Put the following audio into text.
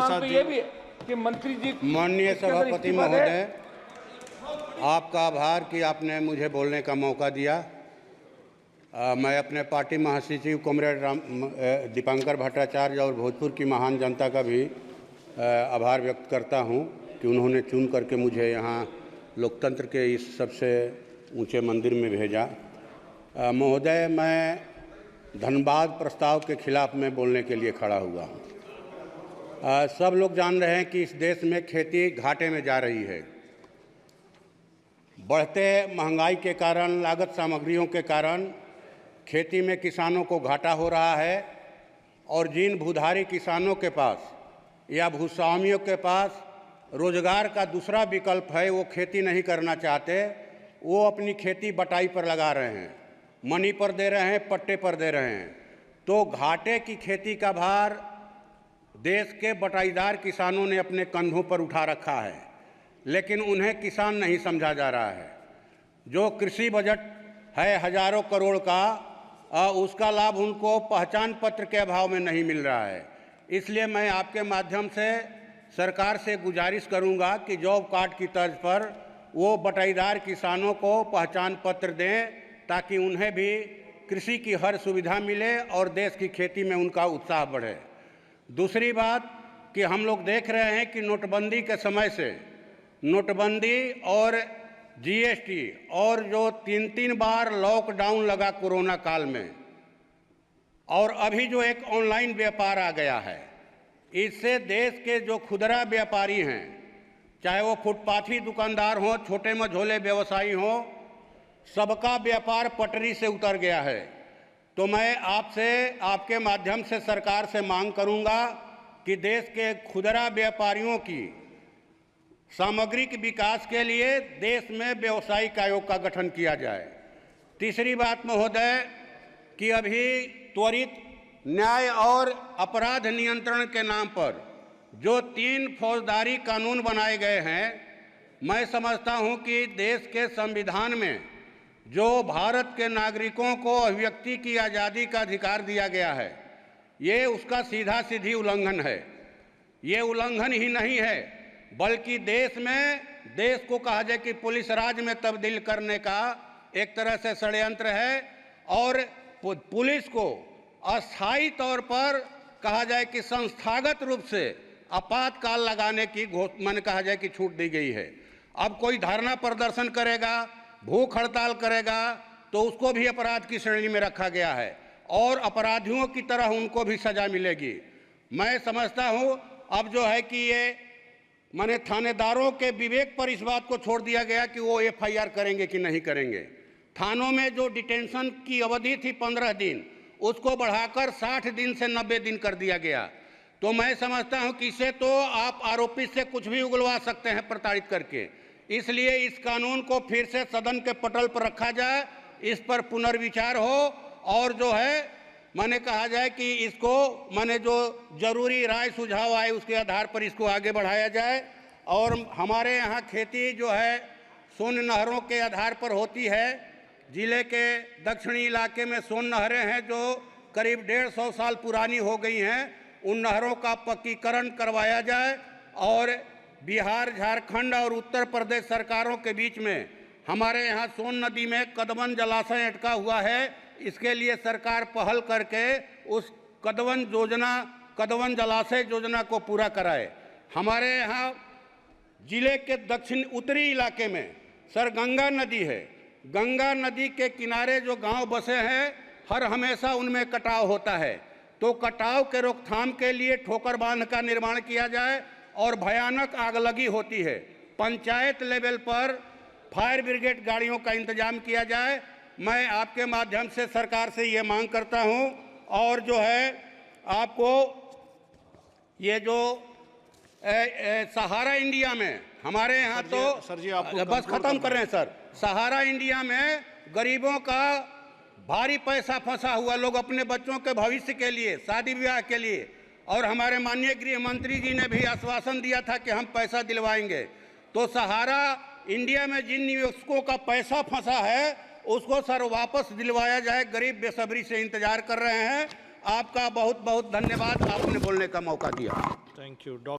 तो ये भी है कि मंत्री जी, माननीय सभापति महोदय, आपका आभार कि आपने मुझे बोलने का मौका दिया। मैं अपने पार्टी महासचिव कॉमरेड दीपांकर भट्टाचार्य और भोजपुर की महान जनता का भी आभार व्यक्त करता हूं कि उन्होंने चुन करके मुझे यहां लोकतंत्र के इस सबसे ऊंचे मंदिर में भेजा। महोदय, मैं धनबाद प्रस्ताव के खिलाफ में बोलने के लिए खड़ा हुआ हूँ। सब लोग जान रहे हैं कि इस देश में खेती घाटे में जा रही है। बढ़ते महंगाई के कारण, लागत सामग्रियों के कारण खेती में किसानों को घाटा हो रहा है और जिन भूधारी किसानों के पास या भूस्वामियों के पास रोजगार का दूसरा विकल्प है, वो खेती नहीं करना चाहते, वो अपनी खेती बटाई पर लगा रहे हैं, मनी पर दे रहे हैं, पट्टे पर दे रहे हैं। तो घाटे की खेती का भार देश के बटाईदार किसानों ने अपने कंधों पर उठा रखा है, लेकिन उन्हें किसान नहीं समझा जा रहा है। जो कृषि बजट है हजारों करोड़ का, उसका लाभ उनको पहचान पत्र के अभाव में नहीं मिल रहा है। इसलिए मैं आपके माध्यम से सरकार से गुजारिश करूंगा कि जॉब कार्ड की तर्ज पर वो बटाईदार किसानों को पहचान पत्र दें, ताकि उन्हें भी कृषि की हर सुविधा मिले और देश की खेती में उनका उत्साह बढ़े। दूसरी बात कि हम लोग देख रहे हैं कि नोटबंदी के समय से नोटबंदी और जीएसटी और जो 3 बार लॉकडाउन लगा कोरोना काल में, और अभी जो एक ऑनलाइन व्यापार आ गया है, इससे देश के जो खुदरा व्यापारी हैं, चाहे वो फुटपाथी दुकानदार हों, छोटे मझोले व्यवसायी हों, सबका व्यापार पटरी से उतर गया है। तो मैं आपसे, आपके माध्यम से सरकार से मांग करूंगा कि देश के खुदरा व्यापारियों की सामग्रिक विकास के लिए देश में व्यावसायिक आयोग का गठन किया जाए। तीसरी बात महोदय कि अभी त्वरित न्याय और अपराध नियंत्रण के नाम पर जो 3 फौजदारी कानून बनाए गए हैं, मैं समझता हूं कि देश के संविधान में जो भारत के नागरिकों को अभिव्यक्ति की आज़ादी का अधिकार दिया गया है, ये उसका सीधा सीधी उल्लंघन है। ये उल्लंघन ही नहीं है, बल्कि देश को कहा जाए कि पुलिस राज में तब्दील करने का एक तरह से षड्यंत्र है, और पुलिस को अस्थायी तौर पर कहा जाए कि संस्थागत रूप से आपातकाल लगाने की मैंने कहा जाए कि छूट दी गई है। अब कोई धरना प्रदर्शन करेगा, भूख हड़ताल करेगा, तो उसको भी अपराध की श्रेणी में रखा गया है और अपराधियों की तरह उनको भी सजा मिलेगी। मैं समझता हूं अब जो है कि ये माने थानेदारों के विवेक पर इस बात को छोड़ दिया गया कि वो एफआईआर करेंगे कि नहीं करेंगे। थानों में जो डिटेंशन की अवधि थी 15 दिन, उसको बढ़ाकर 60 दिन से 90 दिन कर दिया गया। तो मैं समझता हूं कि इससे तो आप आरोपी से कुछ भी उगलवा सकते हैं प्रताड़ित करके। इसलिए इस कानून को फिर से सदन के पटल पर रखा जाए, इस पर पुनर्विचार हो, और जो है मैंने कहा जाए कि इसको मैंने जो जरूरी राय सुझाव आए उसके आधार पर इसको आगे बढ़ाया जाए। और हमारे यहाँ खेती जो है सोन नहरों के आधार पर होती है। जिले के दक्षिणी इलाके में सोन नहरें हैं जो करीब 150 साल पुरानी हो गई हैं। उन नहरों का पक्कीकरण करवाया जाए और बिहार, झारखंड और उत्तर प्रदेश सरकारों के बीच में हमारे यहाँ सोन नदी में कदवन जलाशय अटका हुआ है। इसके लिए सरकार पहल करके उस कदवन जलाशय योजना को पूरा कराए। हमारे यहाँ जिले के दक्षिण उत्तरी इलाके में सर गंगा नदी है। गंगा नदी के किनारे जो गांव बसे हैं, हर हमेशा उनमें कटाव होता है। तो कटाव के रोकथाम के लिए ठोकर बांध का निर्माण किया जाए और भयानक आगलगी होती है। पंचायत लेवल पर फायर ब्रिगेड गाड़ियों का इंतजाम किया जाए। मैं आपके माध्यम से सरकार से ये मांग करता हूं। और जो है आपको ये जो सहारा इंडिया में हमारे यहाँ तो सर जी आप बस खत्म कर रहे हैं सर। सहारा इंडिया में गरीबों का भारी पैसा फंसा हुआ, लोग अपने बच्चों के भविष्य के लिए, शादी विवाह के लिए, और हमारे माननीय गृह मंत्री जी ने भी आश्वासन दिया था कि हम पैसा दिलवाएंगे। तो सहारा इंडिया में जिन निवेशकों का पैसा फंसा है उसको सर वापस दिलवाया जाए। गरीब बेसब्री से इंतजार कर रहे हैं। आपका बहुत बहुत धन्यवाद, आपने बोलने का मौका दिया। Thank you.